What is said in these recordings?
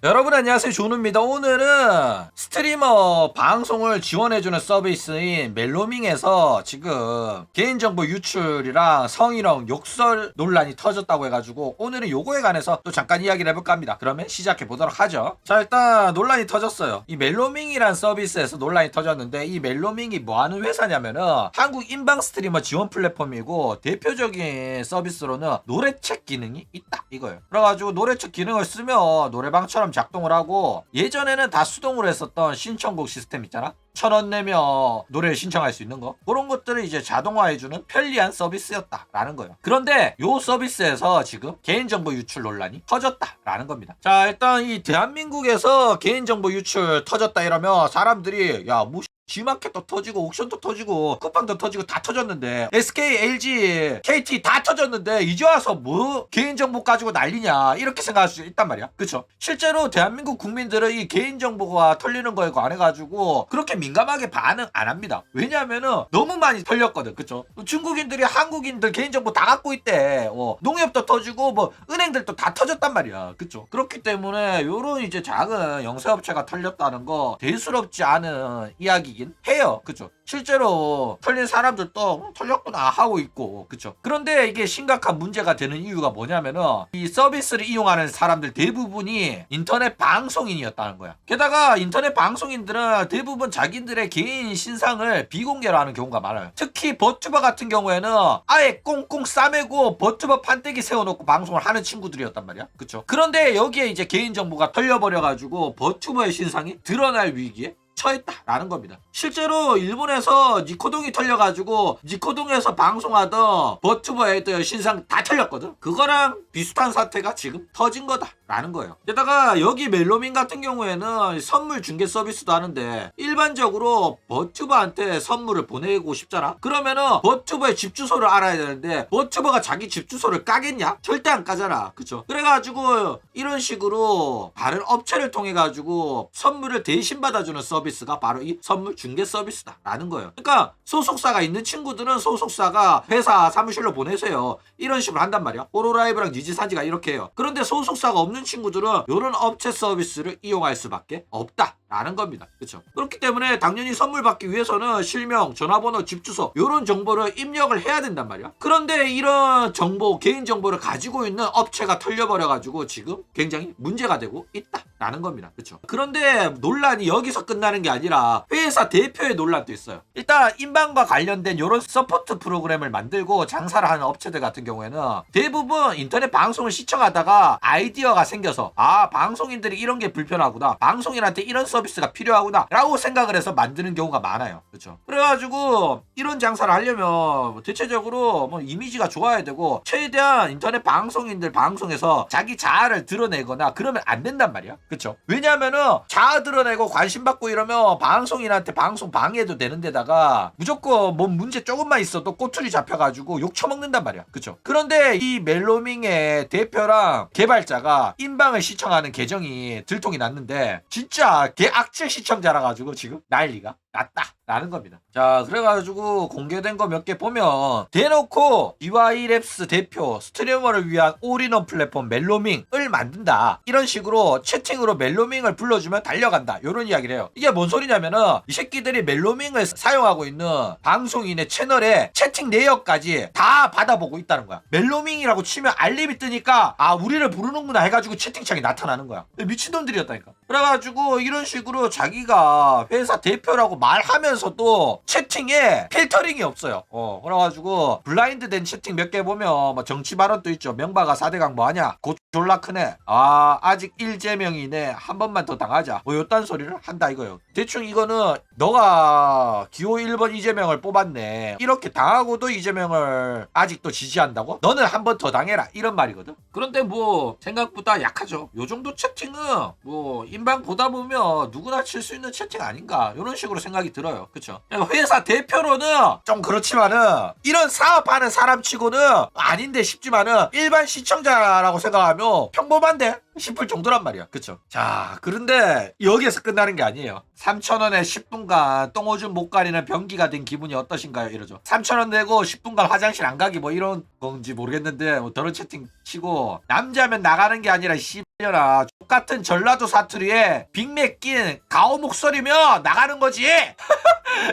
여러분 안녕하세요, 조누입니다. 오늘은 스트리머 방송을 지원해주는 서비스인 멜로밍에서 지금 개인정보 유출이랑 성희롱 욕설 논란이 터졌다고 해가지고 오늘은 요거에 관해서 또 잠깐 이야기를 해볼까 합니다. 그러면 시작해보도록 하죠. 자, 일단 논란이 터졌어요. 이 멜로밍이란 서비스에서 논란이 터졌는데, 이 멜로밍이 뭐하는 회사냐면은 한국 인방 스트리머 지원 플랫폼이고, 대표적인 서비스로는 노래책 기능이 있다 이거예요. 그래가지고 노래책 기능을 쓰면 노래방처럼 작동을 하고, 예전에는 다 수동으로 했었던 신청곡 시스템 있잖아. 1,000원 내면 노래를 신청할 수 있는 거, 그런 것들을 이제 자동화해주는 편리한 서비스였다라는 거예요. 그런데 요 서비스에서 지금 개인정보 유출 논란이 터졌다라는 겁니다. 자, 일단 이 대한민국에서 개인정보 유출 터졌다 이러면 사람들이 뭐 G마켓도 터지고 옥션도 터지고 쿠팡도 터지고 다 터졌는데, SK, LG, KT 다 터졌는데 이제 와서 뭐 개인정보 가지고 난리냐, 이렇게 생각할 수 있단 말이야. 그쵸? 실제로 대한민국 국민들은 이 개인정보가 털리는 거에 관해가지고 그렇게 민감하게 반응 안 합니다. 왜냐면은 너무 많이 털렸거든. 그쵸? 중국인들이 한국인들 개인정보 다 갖고 있대. 농협도 터지고 뭐 은행들도 다 터졌단 말이야. 그쵸? 그렇기 때문에 요런 이제 작은 영세업체가 털렸다는 거 대수롭지 않은 이야기 해요. 그쵸? 실제로 털린 사람들도 털렸구나 하고 있고, 그쵸? 그런데 이게 심각한 문제가 되는 이유가 뭐냐면은, 이 서비스를 이용하는 사람들 대부분이 인터넷 방송인이었다는 거야. 게다가 인터넷 방송인들은 대부분 자기들의 개인 신상을 비공개로 하는 경우가 많아요. 특히 버튜버 같은 경우에는 아예 꽁꽁 싸매고 버튜버 판때기 세워놓고 방송을 하는 친구들이었단 말이야. 그쵸? 그런데 여기에 이제 개인정보가 털려버려가지고 버튜버의 신상이 드러날 위기에 처했다라는 겁니다. 실제로 일본에서 니코동이 털려가지고 니코동에서 방송하던 버튜버 애들 신상 다 털렸거든. 그거랑 비슷한 사태가 지금 터진 거다라는 거예요. 게다가 여기 멜로밍 같은 경우에는 선물 중개 서비스도 하는데, 일반적으로 버튜버한테 선물을 보내고 싶잖아. 그러면은 버튜버의 집 주소를 알아야 되는데, 버튜버가 자기 집 주소를 까겠냐? 절대 안 까잖아. 그쵸? 그래가지고 이런 식으로 다른 업체를 통해 가지고 선물을 대신 받아주는 서비스가 바로 이 선물 중개 서비스다라는 거예요. 그러니까 소속사가 있는 친구들은 소속사가 회사 사무실로 보내세요, 이런 식으로 한단 말이야. 호로라이브랑 니지산지가 이렇게 해요. 그런데 소속사가 없는 친구들은 이런 업체 서비스를 이용할 수밖에 없다라는 겁니다. 그렇죠? 그렇기 때문에 당연히 선물 받기 위해서는 실명, 전화번호, 집 주소 이런 정보를 입력을 해야 된단 말이야. 그런데 이런 정보, 개인 정보를 가지고 있는 업체가 털려버려가지고 지금 굉장히 문제가 되고 있다라는 겁니다. 그렇죠? 그런데 논란이 여기서 끝나는 게 아니라 회사 대표의 논란도 있어요. 일단 인방과 관련된 이런 서포트 프로그램을 만들고 장사를 하는 업체들 같은 경우에는 대부분 인터넷 방송을 시청하다가 아이디어가 생겨서, 방송인들이 이런 게 불편하구나, 방송인한테 이런 서비스가 필요하구나 라고 생각을 해서 만드는 경우가 많아요. 그렇죠? 그래가지고 이런 장사를 하려면 대체적으로 뭐 이미지가 좋아야 되고, 최대한 인터넷 방송인들 방송에서 자기 자아를 드러내거나 그러면 안 된단 말이야. 그렇죠? 왜냐면은 자아 드러내고 관심 받고 이러면 방송인한테 방송 방해도 되는 데다가 무조건 뭐 문제 조금만 있어도 꼬투리 잡혀가지고 욕 처먹는단 말이야. 그쵸? 그런데 이 멜로밍의 대표랑 개발자가 인방을 시청하는 계정이 들통이 났는데, 진짜 개 악질 시청자라 가지고 지금 난리가 났다라는 겁니다. 자, 그래가지고 공개된 거 몇 개 보면, 대놓고 DY랩스 대표 스트리머를 위한 올인원 플랫폼 멜로밍을 만든다, 이런 식으로 채팅으로 멜로밍을 불러주면 달려간다, 요런 이야기를 해요. 이게 뭔 소리냐면은, 이 새끼들이 멜로밍을 사용하고 있는 방송인의 채널에 채팅 내역까지 다 받아보고 있다는 거야. 멜로밍이라고 치면 알림이 뜨니까 우리를 부르는구나 해가지고 채팅창이 나타나는 거야. 미친놈들이었다니까. 그래가지고 이런 식으로 자기가 회사 대표라고 말하면서도 채팅에 필터링이 없어요. 그래가지고 블라인드 된 채팅 몇 개 보면 뭐 정치 발언도 있죠. 명바가 4대강 뭐하냐, 곧 졸라 크네, 아직 1제명이네, 한 번만 더 당하자, 뭐 요딴 소리를 한다 이거예요. 대충 이거는 너가 기호 1번 이재명을 뽑았네, 이렇게 당하고도 이재명을 아직도 지지한다고? 너는 한 번 더 당해라, 이런 말이거든. 그런데 뭐 생각보다 약하죠. 요 정도 채팅은 뭐 인방 보다 보면 누구나 칠 수 있는 채팅 아닌가, 이런 식으로 생각이 들어요. 그쵸? 회사 대표로는 좀 그렇지만은, 이런 사업하는 사람 치고는 아닌데 싶지만은, 일반 시청자라고 생각하면 평범한데 싶을 정도란 말이야. 그쵸? 자, 그런데 여기에서 끝나는 게 아니에요. 3,000원에 10분간 똥오줌 못 가리는 변기가 된 기분이 어떠신가요? 이러죠. 3,000원 내고 10분간 화장실 안 가기 뭐 이런 건지 모르겠는데, 뭐 더러운 채팅 치고, 남자면 나가는 게 아니라 려나 똑같은 전라도 사투리에 빅맥 낀 가오 목소리면 나가는 거지.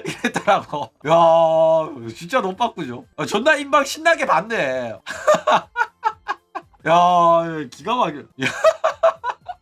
이랬더라고. 야 진짜 너무 바꾸죠. 존나 인방 신나게 봤네. 야 기가 막혀.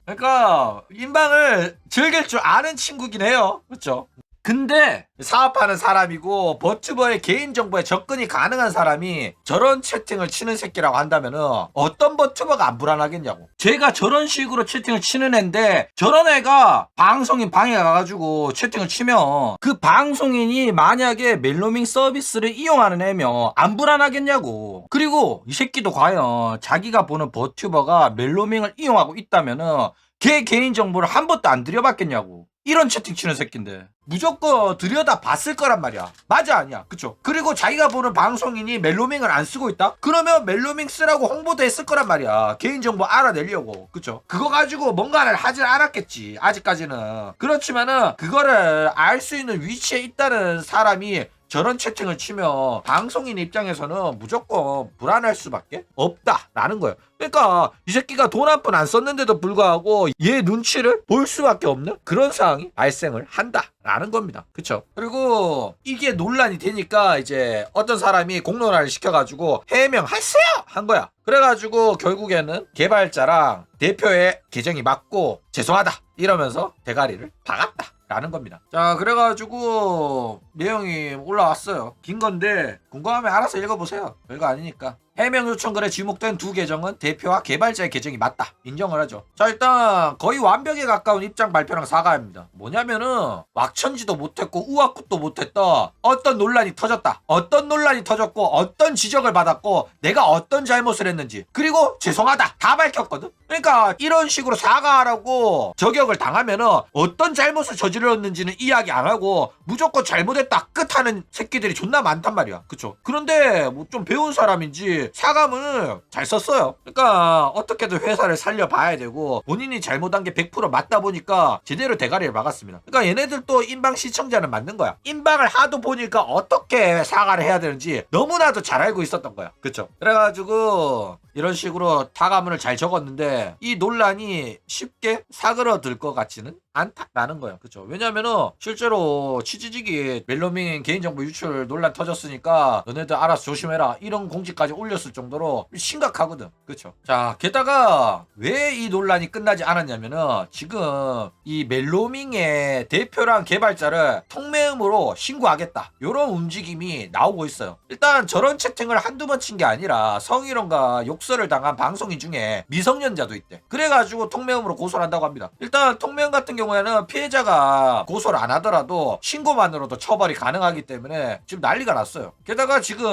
그러니까 인방을 즐길 줄 아는 친구긴 해요. 그렇죠? 근데 사업하는 사람이고 버튜버의 개인정보에 접근이 가능한 사람이 저런 채팅을 치는 새끼라고 한다면 어떤 버튜버가 안 불안하겠냐고. 제가 저런 식으로 채팅을 치는 애인데 저런 애가 방송인 방에 가가지고 채팅을 치면 그 방송인이 만약에 멜로밍 서비스를 이용하는 애면 안 불안하겠냐고. 그리고 이 새끼도 과연 자기가 보는 버튜버가 멜로밍을 이용하고 있다면 걔 개인정보를 한 번도 안 들여봤겠냐고. 이런 채팅 치는 새끼인데 무조건 들여다 봤을 거란 말이야. 맞아 아니야? 그쵸? 그리고 자기가 보는 방송인이 멜로밍을 안 쓰고 있다? 그러면 멜로밍 쓰라고 홍보도 했을 거란 말이야. 개인정보 알아내려고. 그쵸? 그거 가지고 뭔가를 하진 않았겠지 아직까지는. 그렇지만은 그거를 알 수 있는 위치에 있다는 사람이 저런 채팅을 치면 방송인 입장에서는 무조건 불안할 수밖에 없다라는 거예요. 그러니까 이 새끼가 돈 한 푼 안 썼는데도 불구하고 얘 눈치를 볼 수밖에 없는 그런 상황이 발생을 한다라는 겁니다. 그쵸? 그리고 이게 논란이 되니까 이제 어떤 사람이 공론화를 시켜가지고 해명하세요! 한 거야. 그래가지고 결국에는 개발자랑 대표의 계정이 맞고 죄송하다 이러면서 대가리를 박았다 라는 겁니다. 자 그래가지고 내용이 올라왔어요. 긴 건데 궁금하면 알아서 읽어보세요. 별거 아니니까. 해명 요청글에 지목된 두 계정은 대표와 개발자의 계정이 맞다. 인정을 하죠. 자 일단 거의 완벽에 가까운 입장 발표랑 사과입니다. 뭐냐면은 왁천지도 못했고 우악굿도 못했다. 어떤 논란이 터졌다. 어떤 논란이 터졌고 어떤 지적을 받았고 내가 어떤 잘못을 했는지 그리고 죄송하다. 다 밝혔거든. 그러니까 이런 식으로 사과하라고 저격을 당하면은 어떤 잘못을 저질렀는지는 이야기 안 하고 무조건 잘못했다 끝하는 새끼들이 존나 많단 말이야. 그쵸? 그런데 뭐 좀 배운 사람인지 사과문을 잘 썼어요. 그러니까 어떻게든 회사를 살려봐야 되고 본인이 잘못한 게 100% 맞다 보니까 제대로 대가리를 막았습니다. 그러니까 얘네들도 인방 시청자는 맞는 거야. 인방을 하도 보니까 어떻게 사과를 해야 되는지 너무나도 잘 알고 있었던 거야. 그쵸? 그래가지고 이런 식으로 사과문을 잘 적었는데 이 논란이 쉽게 사그러들 것 같지는 않다라는 거예요. 그쵸? 왜냐면은 실제로 취지직이 멜로밍 개인정보 유출 논란 터졌으니까 너네들 알아서 조심해라 이런 공지까지 올렸을 정도로 심각하거든. 그쵸? 자 게다가 왜 이 논란이 끝나지 않았냐면은 지금 이 멜로밍의 대표랑 개발자를 통매음으로 신고하겠다 요런 움직임이 나오고 있어요. 일단 저런 채팅을 한두 번 친 게 아니라 성희롱과 욕설을 당한 방송인 중에 미성년자도 있대. 그래가지고 통매음으로 고소를 한다고 합니다. 일단 통매음 같은 경우에는 피해자가 고소를 안 하더라도 신고만으로도 처벌이 가능하기 때문에 지금 난리가 났어요. 게다가 지금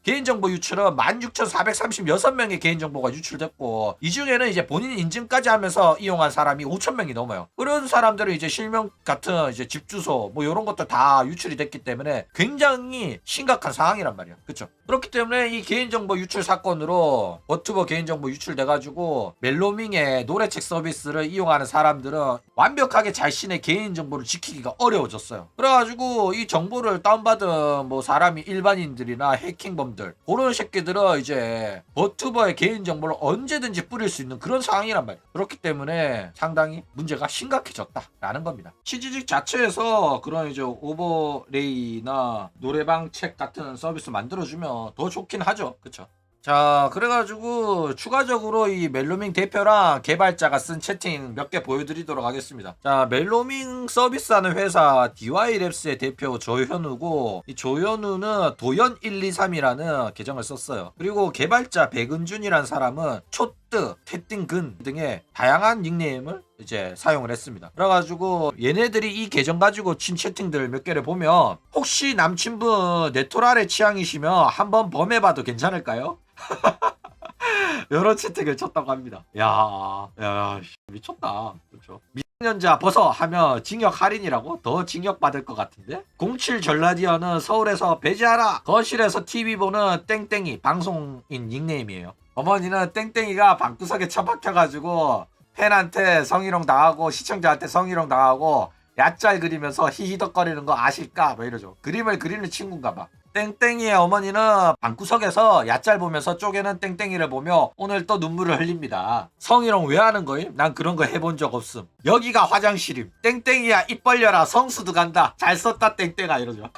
개인정보 유출은 16,436명의 개인정보가 유출됐고 이 중에는 이제 본인 인증까지 하면서 이용한 사람이 5,000명이 넘어요. 그런 사람들은 이제 실명 같은 이제 집 주소 뭐 이런 것도 다 유출이 됐기 때문에 굉장히 심각한 상황이란 말이야. 그쵸? 그렇기 때문에 이 개인정보 유출 사건으로 버튜버 개인정보 유출돼가지고 멜로밍의 노래책 서비스를 이용하는 사람들은 완벽하게 자신의 개인정보를 지키기가 어려워졌어요. 그래가지고 이 정보를 다운받은 뭐 사람이 일반인들이나 해킹범들 그런 새끼들은 이제 버튜버의 개인정보를 언제든지 뿌릴 수 있는 그런 상황이란 말이에요. 그렇기 때문에 상당히 문제가 심각해졌다라는 겁니다. 취지직 자체에서 그런 이제 오버레이나 노래방 책 같은 서비스 만들어주면 더 좋긴 하죠. 그쵸? 자 그래가지고 추가적으로 이 멜로밍 대표랑 개발자가 쓴 채팅 몇 개 보여드리도록 하겠습니다. 자 멜로밍 서비스하는 회사 DY랩스의 대표 조현우고 이 조현우는 도연123이라는 계정을 썼어요. 그리고 개발자 백은준이라는 사람은 초뜨, 태띵근 등의 다양한 닉네임을 이제 사용을 했습니다. 그래가지고 얘네들이 이 계정 가지고 친 채팅들 몇 개를 보면 혹시 남친분 네토랄의 취향이시면 한번 범해봐도 괜찮을까요? 여러 채택을 쳤다고 합니다. 야 미쳤다. 그렇죠. 미성년자 벗어 하면 징역 할인이라고? 더 징역 받을 것 같은데? 07 전라디언은 서울에서 배제하라. 거실에서 TV 보는 땡땡이 방송인 닉네임이에요. 어머니는 땡땡이가 방구석에 처박혀가지고 팬한테 성희롱 당하고 시청자한테 성희롱 당하고 얕잘 그리면서 히히덕거리는 거 아실까? 뭐 이러죠. 그림을 그리는 친구인가 봐. 땡땡이의 어머니는 방구석에서 얕잘 보면서 쪼개는 땡땡이를 보며 오늘 또 눈물을 흘립니다. 성희롱 왜 하는 거임? 난 그런 거 해본 적 없음. 여기가 화장실임. 땡땡이야 입 벌려라 성수도 간다. 잘 썼다 땡땡아 이러죠.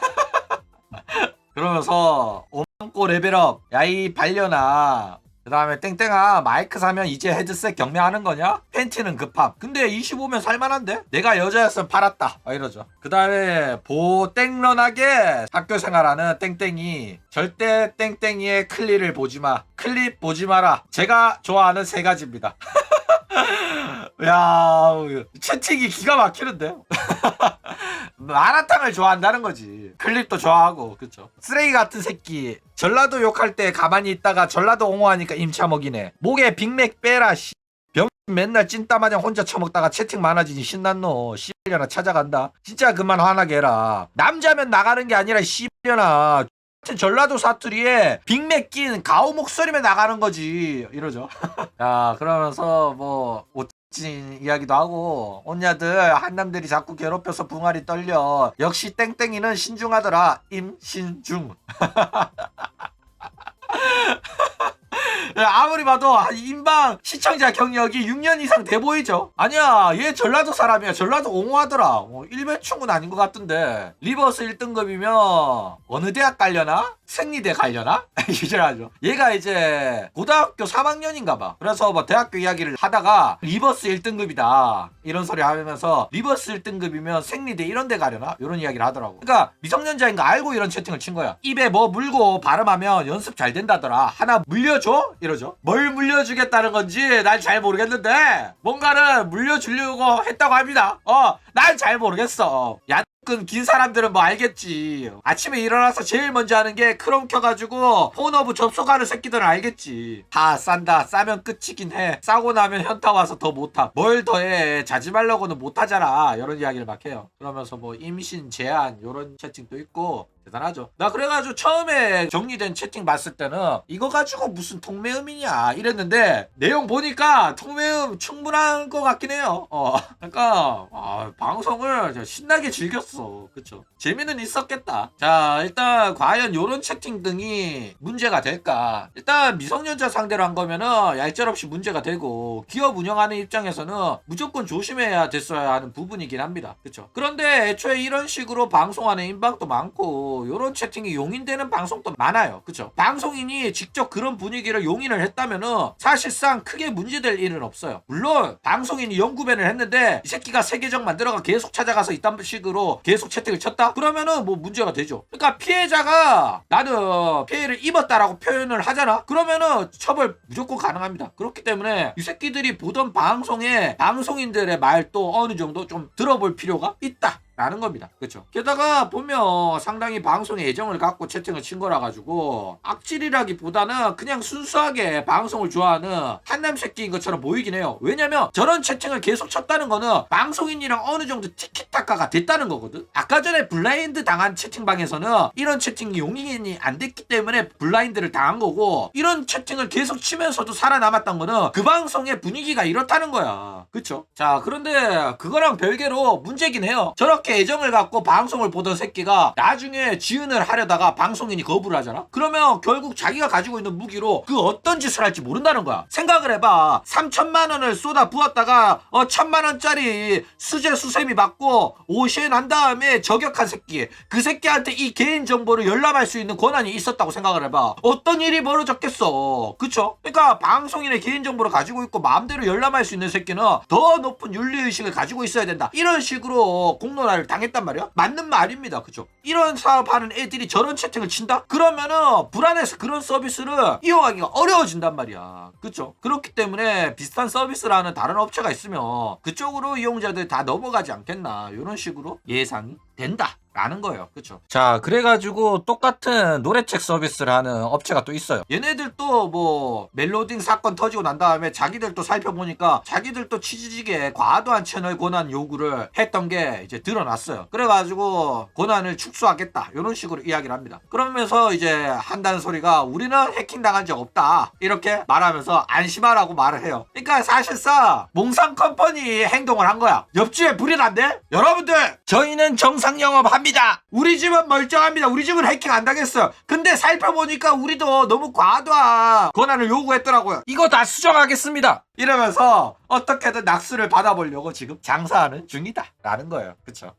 그러면서 오만고 레벨업. 야 이 발려나. 그 다음에 땡땡아 마이크 사면 이제 헤드셋 경매하는 거냐? 팬티는 급함. 근데 25면 살만한데? 내가 여자였으면 팔았다. 이러죠. 그 다음에 보땡런하게 학교 생활하는 땡땡이. 절대 땡땡이의 클립을 보지마. 클립 보지 마라. 제가 좋아하는 세 가지입니다. 야 채팅이 기가 막히는데? 마라탕을 좋아한다는 거지. 클립도 좋아하고 그쵸. 쓰레기 같은 새끼. 전라도 욕할 때 가만히 있다가 전라도 옹호하니까 임차 먹이네. 목에 빅맥 빼라 씨. 병 맨날 찐따마냥 혼자 처먹다가 채팅 많아지니 신났노. 씨발려나 찾아간다. 진짜 그만 화나게 해라. 남자면 나가는 게 아니라 씨발려나 같은 전라도 사투리에 빅맥 낀 가오 목소리면 나가는 거지 이러죠. 야 그러면서 뭐 진 이야기도 하고 온냐들 한남들이 자꾸 괴롭혀서 붕알이 떨려. 역시 땡땡이는 신중하더라. 임신중. 아무리 봐도 인방 시청자 경력이 6년 이상 돼 보이죠? 아니야 얘 전라도 사람이야. 전라도 옹호하더라. 일배충은 아닌 것 같던데. 리버스 1등급이면 어느 대학 갈려나? 생리대 갈려나? 이제라죠. 얘가 이제 고등학교 3학년인가 봐. 그래서 뭐 대학교 이야기를 하다가 리버스 1등급이다 이런 소리 하면서 리버스 1등급이면 생리대 이런 데 가려나? 이런 이야기를 하더라고. 그러니까 미성년자인 거 알고 이런 채팅을 친 거야. 입에 뭐 물고 발음하면 연습 잘 된다더라. 하나 물려줘? 이러죠. 뭘 물려주겠다는 건지 난 잘 모르겠는데 뭔가를 물려주려고 했다고 합니다. 난 잘 모르겠어. 긴 사람들은 뭐 알겠지. 아침에 일어나서 제일 먼저 하는 게 크롬 켜가지고 폰허브 접속하는 새끼들은 알겠지. 다 싼다. 싸면 끝이긴 해. 싸고 나면 현타 와서 더 못함. 뭘 더해. 자지 말라고는 못하잖아. 이런 이야기를 막 해요. 그러면서 뭐 임신 제한 이런 채팅도 있고 대단하죠. 나 그래가지고 처음에 정리된 채팅 봤을 때는 이거 가지고 무슨 통매음이냐 이랬는데 내용 보니까 통매음 충분한 것 같긴 해요. 그러니까 방송을 신나게 즐겼어. 그쵸? 재미는 있었겠다. 자 일단 과연 요런 채팅 등이 문제가 될까? 일단 미성년자 상대로 한 거면은 얄짤없이 문제가 되고 기업 운영하는 입장에서는 무조건 조심해야 됐어야 하는 부분이긴 합니다. 그쵸? 그런데 애초에 이런 식으로 방송하는 인방도 많고 요런 채팅이 용인되는 방송도 많아요. 그쵸? 방송인이 직접 그런 분위기를 용인을 했다면은 사실상 크게 문제될 일은 없어요. 물론 방송인이 영구밴을 했는데 이 새끼가 세계적 만들어가 계속 찾아가서 이딴 식으로 계속 채팅을 쳤다? 그러면은 뭐 문제가 되죠. 그러니까 피해자가 나는 피해를 입었다라고 표현을 하잖아? 그러면은 처벌 무조건 가능합니다. 그렇기 때문에 이 새끼들이 보던 방송에 방송인들의 말도 어느 정도 좀 들어볼 필요가 있다 라는 겁니다. 그렇죠? 게다가 보면 상당히 방송에 애정을 갖고 채팅을 친 거라 가지고 악질이라기보다는 그냥 순수하게 방송을 좋아하는 한남 새끼인 것처럼 보이긴 해요. 왜냐면 저런 채팅을 계속 쳤다는 거는 방송인이랑 어느 정도 티키타카가 됐다는 거거든. 아까 전에 블라인드 당한 채팅방에서는 이런 채팅이 용인이 안 됐기 때문에 블라인드를 당한 거고 이런 채팅을 계속 치면서도 살아남았던 거는 그 방송의 분위기가 이렇다는 거야. 그쵸? 자 그런데 그거랑 별개로 문제긴 해요. 저렇게 애정을 갖고 방송을 보던 새끼가 나중에 지은을 하려다가 방송인이 거부를 하잖아? 그러면 결국 자기가 가지고 있는 무기로 그 어떤 짓을 할지 모른다는 거야. 생각을 해봐. 3천만 원을 쏟아 부었다가 1,000만 원짜리 수재 수세미 받고 오시에 난 다음에 저격한 새끼. 그 새끼한테 이 개인정보를 열람할 수 있는 권한이 있었다고 생각을 해봐. 어떤 일이 벌어졌겠어. 그쵸? 그러니까 방송인의 개인정보를 가지고 있고 마음대로 열람할 수 있는 새끼는 더 높은 윤리의식을 가지고 있어야 된다. 이런 식으로 공론화를 당했단 말이야? 맞는 말입니다. 그쵸? 이런 사업하는 애들이 저런 채팅을 친다? 그러면은 불안해서 그런 서비스를 이용하기가 어려워진단 말이야. 그쵸? 그렇기 때문에 비슷한 서비스를 하는 다른 업체가 있으면 그쪽으로 이용자들 다 넘어가지 않겠나 이런 식으로 예상이 된다 라는 거예요. 그쵸? 자 그래가지고 똑같은 노래책 서비스를 하는 업체가 또 있어요. 얘네들도 뭐 멜로딩 사건 터지고 난 다음에 자기들도 살펴보니까 자기들도 치지직에 과도한 채널 권한 요구를 했던 게 이제 드러났어요. 그래가지고 권한을 축소하겠다 이런 식으로 이야기를 합니다. 그러면서 이제 한다는 소리가 우리는 해킹당한 적 없다 이렇게 말하면서 안심하라고 말을 해요. 그러니까 사실상 몽상 컴퍼니 행동을 한 거야. 옆집에 불이 났네? 여러분들 저희는 정상 영업합니다. 멀쩡합니다. 우리 집은 멀쩡합니다. 우리 집은 해킹 안 당했어요. 근데 살펴보니까 우리도 너무 과도한 권한을 요구했더라고요. 이거 다 수정하겠습니다. 이러면서 어떻게든 낙수를 받아보려고 지금 장사하는 중이다 라는 거예요. 그쵸?